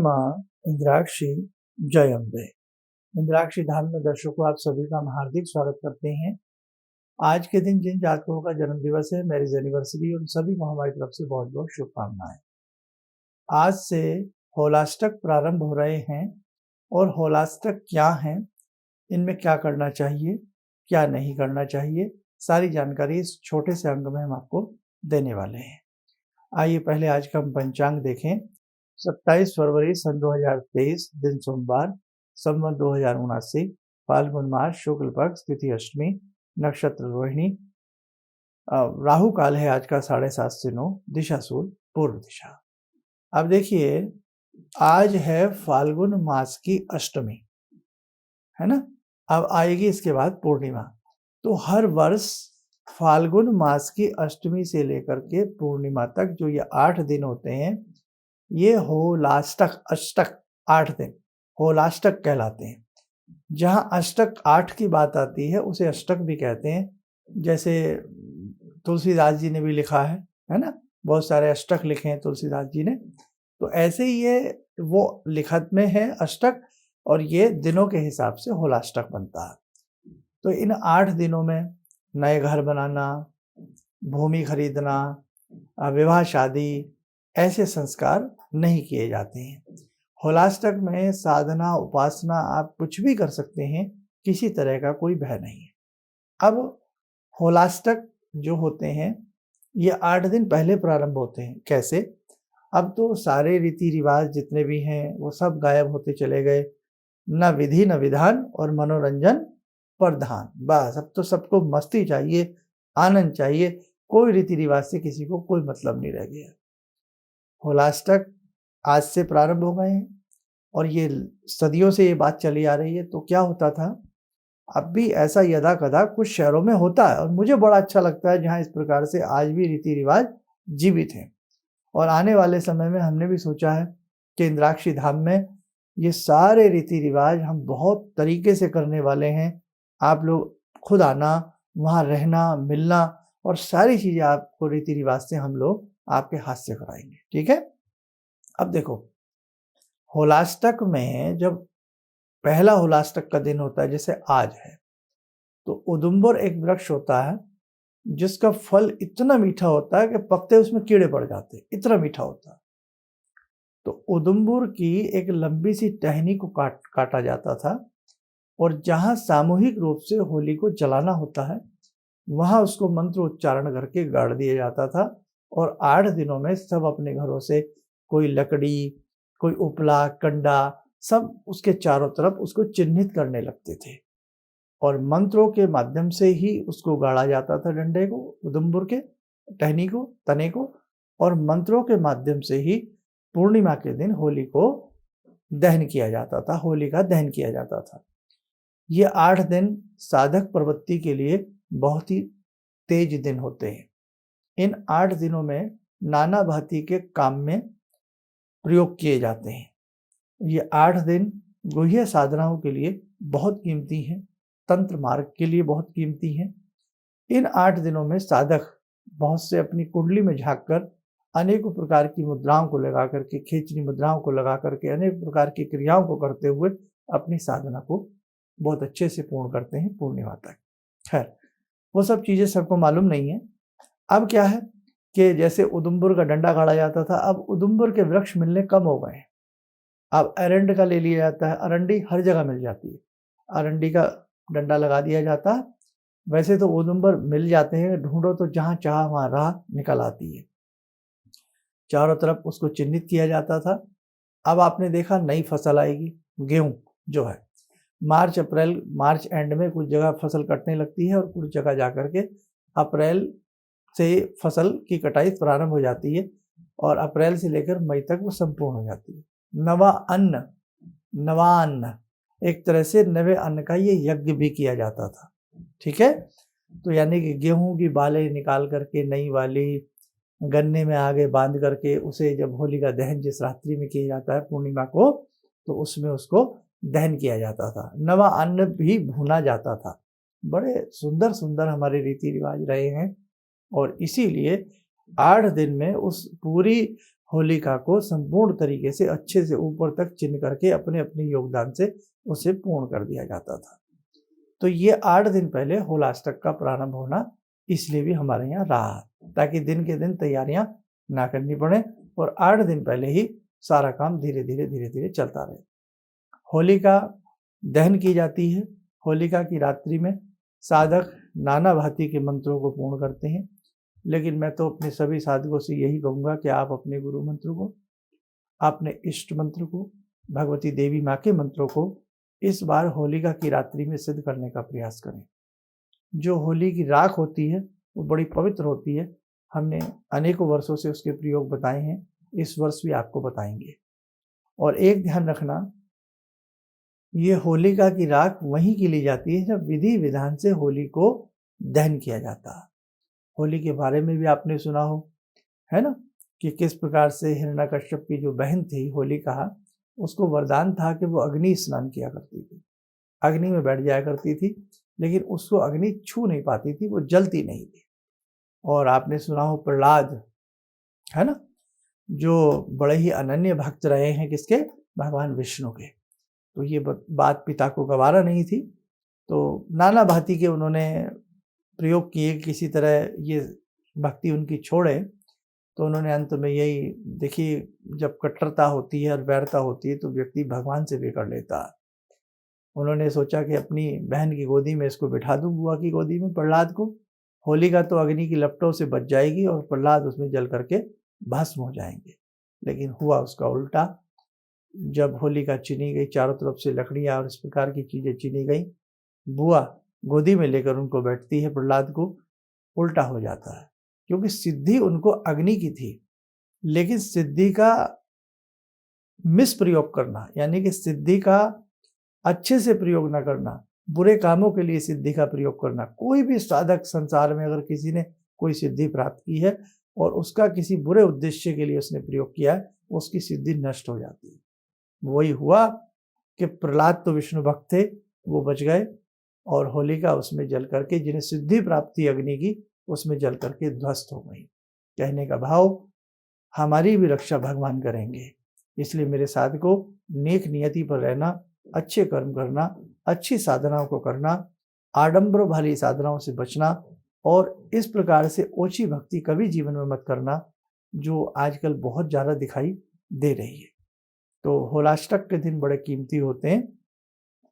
माँ इंद्राक्षी जय अम्बे। इंद्राक्षी धाम में दर्शकों आप सभी का हम हार्दिक स्वागत करते हैं। आज के दिन जिन जातकों का जन्म दिवस है, मैरिज एनिवर्सरी, उन सभी को हमारी तरफ से बहुत बहुत शुभकामनाएं। आज से होलाष्टक प्रारंभ हो रहे हैं और होलाष्टक क्या है, इनमें क्या करना चाहिए, क्या नहीं करना चाहिए, सारी जानकारी इस छोटे से अंक में हम आपको देने वाले हैं। आइए पहले आज का हम पंचांग देखें। 27 फरवरी सन 2023, दिन सोमवार, संवत 2079, फाल्गुन मास, शुक्ल पक्ष, तिथि अष्टमी, नक्षत्र रोहिणी, राहु काल है आज का 7:30 से 9, दिशा सूर्य पूर्व दिशा। अब देखिए, आज है फाल्गुन मास की अष्टमी, है ना। अब आएगी इसके बाद पूर्णिमा। तो हर वर्ष फाल्गुन मास की अष्टमी से लेकर के पूर्णिमा तक जो ये 8 दिन होते हैं, ये होलाष्टक, अष्टक 8 दिन होलाष्टक कहलाते हैं। जहाँ अष्टक 8 की बात आती है उसे अष्टक भी कहते हैं। जैसे तुलसीदास जी ने भी लिखा है ना, बहुत सारे अष्टक लिखे हैं तुलसीदास जी ने। तो ऐसे ही ये वो लिखत में है अष्टक, और ये दिनों के हिसाब से होलाष्टक बनता है। तो इन 8 दिनों में नए घर बनाना, भूमि खरीदना, विवाह शादी, ऐसे संस्कार नहीं किए जाते हैं। होलाष्टक में साधना, उपासना आप कुछ भी कर सकते हैं, किसी तरह का कोई भय नहीं है। अब होलाष्टक जो होते हैं ये 8 दिन पहले प्रारंभ होते हैं। कैसे? अब तो सारे रीति रिवाज जितने भी हैं वो सब गायब होते चले गए। न विधि न विधान और मनोरंजन प्रधान। बस अब तो सबको मस्ती चाहिए, आनंद चाहिए, कोई रीति रिवाज से किसी को कोई मतलब नहीं रह गया। होलाष्टक आज से प्रारंभ हो गए हैं और ये सदियों से ये बात चली आ रही है। तो क्या होता था, अब भी ऐसा यदा कदा कुछ शहरों में होता है और मुझे बड़ा अच्छा लगता है जहाँ इस प्रकार से आज भी रीति रिवाज जीवित हैं। और आने वाले समय में हमने भी सोचा है कि इंद्राक्षी धाम में ये सारे रीति रिवाज हम बहुत तरीके से करने वाले हैं। आप लोग खुद आना, वहाँ रहना, मिलना, और सारी चीज़ें आपको रीति रिवाज से हम लोग आपके हाथ से कराएंगे। ठीक है। अब देखो, होलाष्टक में जब पहला होलाष्टक का दिन होता है, जैसे आज है, तो उदुम्बर एक वृक्ष होता है जिसका फल इतना मीठा होता है कि पकते उसमें कीड़े पड़ जाते हैं, इतना मीठा होता है। तो उदुम्बर की एक लंबी सी टहनी को काटा जाता था और जहां सामूहिक रूप से होली को जलाना होता है वहां उसको मंत्र उच्चारण करके गाड़ दिया जाता था। और 8 दिनों में सब अपने घरों से कोई लकड़ी, कोई उपला, कंडा, सब उसके चारों तरफ उसको चिन्हित करने लगते थे और मंत्रों के माध्यम से ही उसको गाड़ा जाता था, डंडे को, उदुम्बर के टहनी को, तने को, और मंत्रों के माध्यम से ही पूर्णिमा के दिन होली को दहन किया जाता था, होली का दहन किया जाता था। ये 8 दिन साधक प्रवृत्ति के लिए बहुत ही तेज दिन होते हैं। इन 8 दिनों में नाना भांति के काम में प्रयोग किए जाते हैं। ये 8 दिन गुह्य साधनाओं के लिए बहुत कीमती हैं, तंत्र मार्ग के लिए बहुत कीमती हैं। इन 8 दिनों में साधक बहुत से अपनी कुंडली में झांककर अनेकों प्रकार की मुद्राओं को लगा करके, खींचनी मुद्राओं को लगा करके, अनेक प्रकार की क्रियाओं को करते हुए अपनी साधना को बहुत अच्छे से पूर्ण करते हैं पूर्णिमा तक। खैर, वो सब चीज़ें सबको मालूम नहीं है। अब क्या है कि जैसे उदुम्बर का डंडा गाड़ा जाता था, अब उदुम्बर के वृक्ष मिलने कम हो गए हैं। अब अरंड का ले लिया जाता है, अरंडी हर जगह मिल जाती है, अरंडी का डंडा लगा दिया जाता है। वैसे तो उदुम्बर मिल जाते हैं, ढूंढो तो जहाँ चाह वहाँ राह निकल आती है। चारों तरफ उसको चिन्हित किया जाता था। अब आपने देखा नई फसल आएगी, गेहूं जो है, मार्च एंड में कुछ जगह फसल कटने लगती है और कुछ जगह जाकर के अप्रैल से फसल की कटाई प्रारंभ हो जाती है और अप्रैल से लेकर मई तक वो संपूर्ण हो जाती है। नवा अन्न, एक तरह से नवे अन्न का ये यज्ञ भी किया जाता था। ठीक है। तो यानी कि गेहूं की बालें निकाल करके नई वाली गन्ने में आगे बांध करके उसे जब होली का दहन जिस रात्रि में किया जाता है पूर्णिमा को, तो उसमें उसको दहन किया जाता था। नवा अन्न भी भुना जाता था। बड़े सुंदर सुंदर हमारे रीति रिवाज रहे हैं और इसीलिए 8 दिन में उस पूरी होलिका को संपूर्ण तरीके से अच्छे से ऊपर तक चिन्ह करके अपने अपने योगदान से उसे पूर्ण कर दिया जाता था। तो ये 8 दिन पहले होलाष्टक का प्रारंभ होना इसलिए भी हमारे यहाँ रहा, ताकि दिन के दिन तैयारियां ना करनी पड़े और 8 दिन पहले ही सारा काम धीरे धीरे चलता रहे। होलिका दहन की जाती है। होलिका की रात्रि में साधक नाना भांति के मंत्रों को पूर्ण करते हैं, लेकिन मैं तो अपने सभी साधकों से यही कहूँगा कि आप अपने गुरु मंत्र को, अपने इष्ट मंत्र को, भगवती देवी माँ के मंत्रों को इस बार होलिका की रात्रि में सिद्ध करने का प्रयास करें। जो होली की राख होती है वो बड़ी पवित्र होती है। हमने अनेकों वर्षों से उसके प्रयोग बताए हैं, इस वर्ष भी आपको बताएंगे। और एक ध्यान रखना, ये होलिका की राख वहीं की ली जाती है जब विधि विधान से होली को दहन किया जाता है। होली के बारे में भी आपने सुना हो, है ना, कि किस प्रकार से हिरण्यकश्यप की जो बहन थी होलिका, उसको वरदान था कि वो अग्नि स्नान किया करती थी, अग्नि में बैठ जाया करती थी, लेकिन उसको अग्नि छू नहीं पाती थी, वो जलती नहीं थी। और आपने सुना हो प्रहलाद, है ना, जो बड़े ही अनन्य भक्त रहे हैं किसके, भगवान विष्णु के। तो ये बात पिता को गवारा नहीं थी, तो नाना भांति के उन्होंने प्रयोग किए, किसी तरह ये भक्ति उनकी छोड़े। तो उन्होंने अंत में यही देखिए, जब कट्टरता होती है और वैरता होती है तो व्यक्ति भगवान से भी कर लेता है। उन्होंने सोचा कि अपनी बहन की गोदी में इसको बिठा दूं, बुआ की गोदी में, प्रहलाद को। होलिका तो अग्नि की लपटों से बच जाएगी और प्रहलाद उसमें जल करके भस्म हो जाएंगे। लेकिन हुआ उसका उल्टा। जब होलिका चुनी गई, चारों तरफ से लकड़ियाँ और इस प्रकार की चीज़ें चुनी गई, बुआ गोदी में लेकर उनको बैठती है, प्रहलाद को उल्टा हो जाता है, क्योंकि सिद्धि उनको अग्नि की थी। लेकिन सिद्धि का मिसप्रयोग करना, यानी कि सिद्धि का अच्छे से प्रयोग न करना, बुरे कामों के लिए सिद्धि का प्रयोग करना। कोई भी साधक संसार में अगर किसी ने कोई सिद्धि प्राप्त की है और उसका किसी बुरे उद्देश्य के लिए उसने प्रयोग किया है, उसकी सिद्धि नष्ट हो जाती है। वही हुआ कि प्रहलाद तो विष्णु भक्त थे, वो बच गए, और होलिका उसमें जल करके, जिन्हें सिद्धि प्राप्त थी अग्नि की, उसमें जल करके ध्वस्त हो गई। कहने का भाव, हमारी भी रक्षा भगवान करेंगे। इसलिए मेरे साधकों, नेक नियति पर रहना, अच्छे कर्म करना, अच्छी साधनाओं को करना, आडंबर वाली साधनाओं से बचना, और इस प्रकार से ओछी भक्ति कभी जीवन में मत करना, जो आजकल बहुत ज़्यादा दिखाई दे रही है। तो होलाष्टक के दिन बड़े कीमती होते हैं।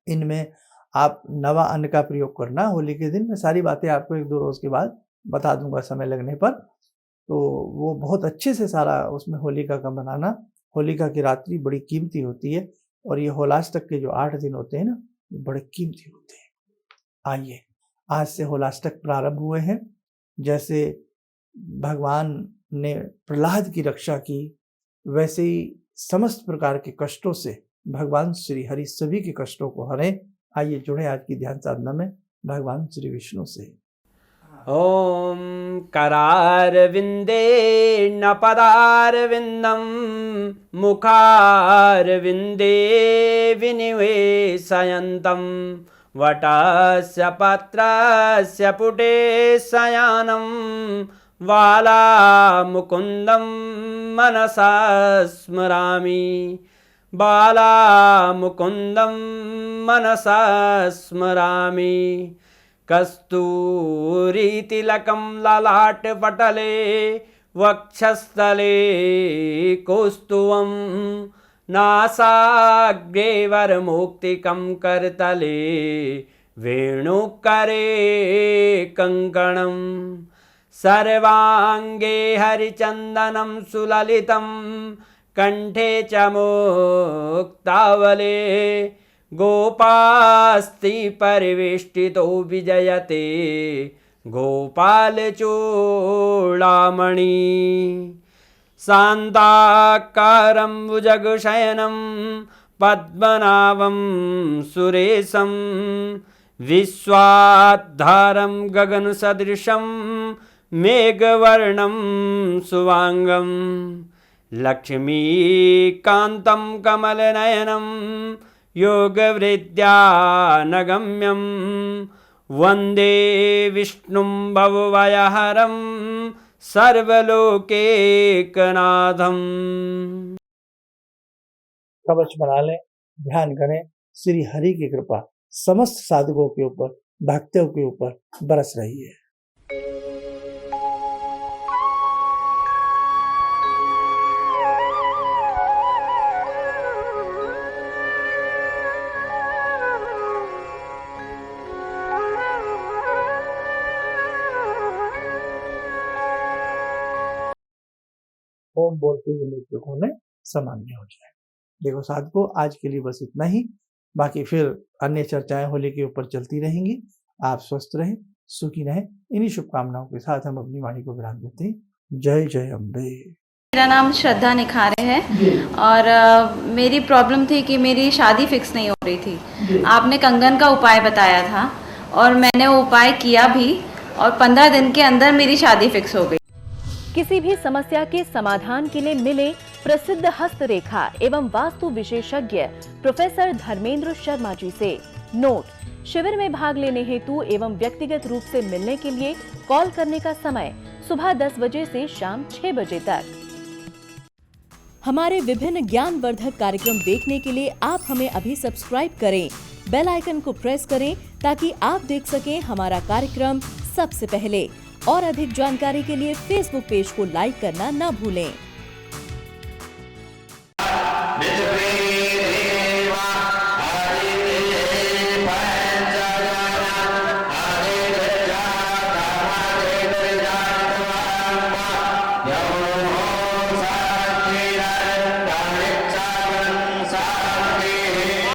इनमें आप नवा अन्न का प्रयोग करना होली के दिन। मैं सारी बातें आपको 1-2 रोज़ के बाद बता दूंगा समय लगने पर। तो वो बहुत अच्छे से सारा उसमें होलिका का बनाना। होलिका की रात्रि बड़ी कीमती होती है, और ये होलाष्टक के जो 8 दिन होते हैं ना, बड़े कीमती होते हैं। आइए, आज से होलाष्टक प्रारंभ हुए हैं। जैसे भगवान ने प्रहलाद की रक्षा की, वैसे ही समस्त प्रकार के कष्टों से भगवान श्री हरि सभी के कष्टों को हरें। आइए जुड़े आज की ध्यान साधना में भगवान श्री विष्णु से। ओम करारविंदे न पदारविंदम मुखारविंदे विनिवेशयन्तम वटस्य पत्रस्य पुटे शयानं बालामुकुन्दं मनसा स्मरामि बालामुकुन्दं मनसा स्मरामि कस्तूरीतिलकं ललाटपटले वक्षस्थले कौस्तुभं नासाग्रे वरमौक्तिकं करतले वेणुकरे कङ्कणं सर्वाङ्गे हरिचन्दनं सुललितं कंठे च मुक्तावले गोपास्ति परिवेष्टितो विजयते गोपालचूडामणि शान्ताकारं भुजगशयनं पद्मनाभं सुरेशं विश्वाधारं गगनसदृशं मेघवर्णं शुभांगं लक्ष्मीकान्तं कमलनयनं योगवृद्ध्यानगम्यं वन्दे विष्णुं भवभयहरं सर्वलोकैकनाथम्। कवच बना लें, ध्यान करें, श्री हरि की कृपा समस्त साधकों के ऊपर, भक्तों के ऊपर बरस रही है। ओम बोलते हुए नेत्रों में सामान्य हो जाए। देखो साधकों, आज के लिए बस इतना ही, बाकी फिर अन्य चर्चाएं होली के ऊपर चलती रहेंगी। आप स्वस्थ रहें, सुखी रहें, इन्हीं शुभकामनाओं के साथ हम अपनी वाणी को विराम देते हैं। जय जय अम्बे। मेरा नाम श्रद्धा निखारे है और मेरी प्रॉब्लम थी कि मेरी शादी फिक्स नहीं हो रही थी। आपने कंगन का उपाय बताया था और मैंने वो उपाय किया भी और 15 दिन के अंदर मेरी शादी फिक्स हो गई। किसी भी समस्या के समाधान के लिए मिले प्रसिद्ध हस्तरेखा एवं वास्तु विशेषज्ञ प्रोफेसर धर्मेंद्र शर्मा जी से। नोट: शिविर में भाग लेने हेतु एवं व्यक्तिगत रूप से मिलने के लिए कॉल करने का समय सुबह 10 बजे से शाम 6 बजे तक। हमारे विभिन्न ज्ञानवर्धक कार्यक्रम देखने के लिए आप हमें अभी सब्सक्राइब करें, बेल आइकन को प्रेस करें ताकि आप देख सकें हमारा कार्यक्रम सबसे पहले। और अधिक जानकारी के लिए फेसबुक पेज को लाइक करना न भूलें।